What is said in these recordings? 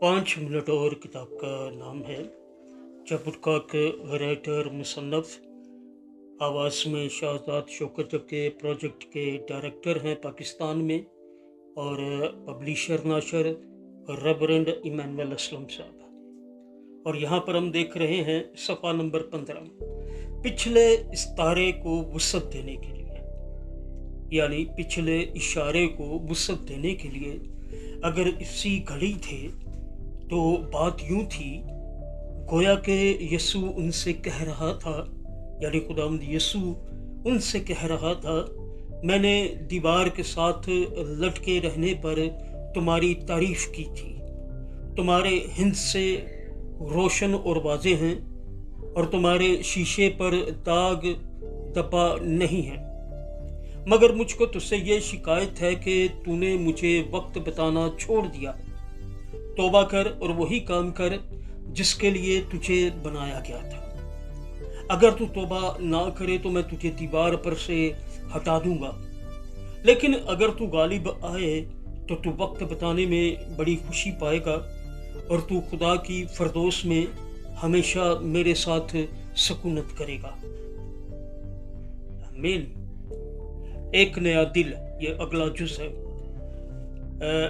5 minute और किताब का नाम है। चपुटकाक राइटर मुसन्नफ़, आवाज़ में शाहजाद शौकत के प्रोजेक्ट के डायरेक्टर हैं पाकिस्तान में, और पब्लिशर नाशर रेवरेंड इमानुएल असलम साहब। और यहाँ पर हम देख रहे हैं सफ़ा नंबर 15, पिछले इस्तारे को वुसअत देने के लिए, यानी पिछले इशारे को वुसअत देने के लिए अगर इसी घड़ी थे तो बात यूं थी, गोया के यसू उनसे कह रहा था, यानी खुदावंद यसू उनसे कह रहा था, मैंने दीवार के साथ लटके रहने पर तुम्हारी तारीफ की थी, तुम्हारे हिस्से रोशन और वाज़े हैं और तुम्हारे शीशे पर दाग दबा नहीं है। मगर मुझको तुझसे ये शिकायत है कि तूने मुझे वक्त बताना छोड़ दिया। तौबा कर और वही काम कर जिसके लिए तुझे बनाया गया था। अगर तू तौबा ना करे तो मैं तुझे दीवार पर से हटा दूंगा, लेकिन अगर तू गालिब आए तो तू वक्त बताने में बड़ी खुशी पाएगा और तू खुदा की फरदोस में हमेशा मेरे साथ सकूनत करेगा। आमीन। एक नया दिल, ये अगला जुज़ है।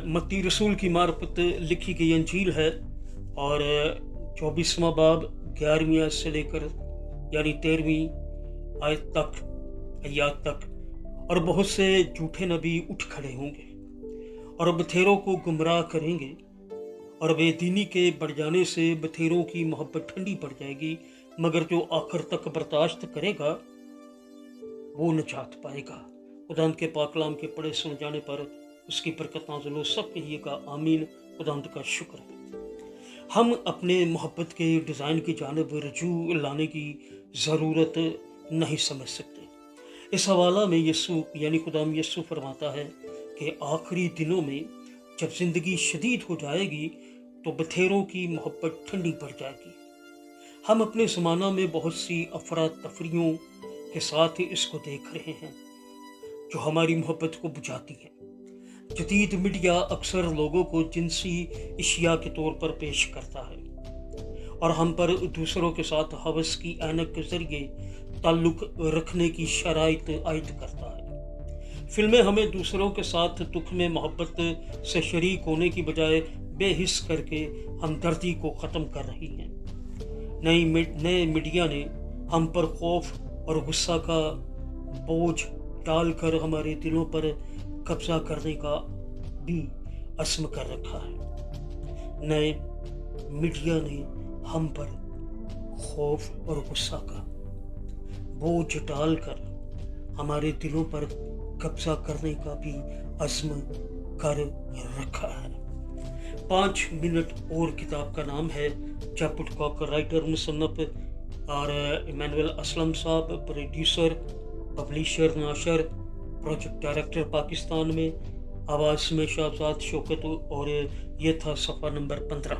मत्ती रसूल की मार्फत लिखी गई अंजील है और 24वां बाब 11वीं आयत से लेकर यानी 13वीं आयत तक। और बहुत से झूठे नबी उठ खड़े होंगे और बथेरों को गुमराह करेंगे, और बेदीनी के बढ़ जाने से बथेरों की मोहब्बत ठंडी पड़ जाएगी, मगर जो आखिर तक बर्दाश्त करेगा वो निजात पाएगा। खुदावंद के पाकलाम के पढ़े सुन जाने पर उसकी बरकत नाज़िल हो। सब कहिएगा आमीन। खुदावंद का शुक्र है। हम अपने मोहब्बत के डिज़ाइन की जानिब रजू लाने की ज़रूरत नहीं समझ सकते। इस हवाला में यीशु यानी खुदावंद यीशु फरमाता है कि आखिरी दिनों में जब ज़िंदगी शदीद हो जाएगी तो बथेरों की मोहब्बत ठंडी पड़ जाएगी। हम अपने ज़माना में बहुत सी अफरा तफरियों के साथ इसको देख रहे हैं जो हमारी मोहब्बत को बुझाती हैं। जदीद मीडिया अक्सर लोगों को जिनसी इशिया के तौर पर पेश करता है और हम पर दूसरों के साथ हवस की ऐनक के जरिए ताल्लुक़ रखने की शराइत आयद करता है। फिल्में हमें दूसरों के साथ दुख में मोहब्बत से शरीक होने की बजाय बेहिस करके हमदर्दी को ख़त्म कर रही हैं। नए मीडिया ने हम पर खौफ और गुस्सा का बोझ डालकर हमारे दिलों पर कब्जा करने का भी अज़्म कर रखा है। नए मीडिया ने हम पर खौफ और गुस्सा का बोझ डालकर हमारे दिलों पर कब्जा करने का भी अज़्म कर रखा है। 5 मिनट और किताब का नाम है। चपुटकाक राइटर मुसन्नफ़ और इमानुएल असलम साहब, प्रोड्यूसर पब्लिशर नाशर, प्रोजेक्ट डायरेक्टर पाकिस्तान में, आवाज़ में शाहजाद शौकत, और ये था सफ़ा नंबर 15।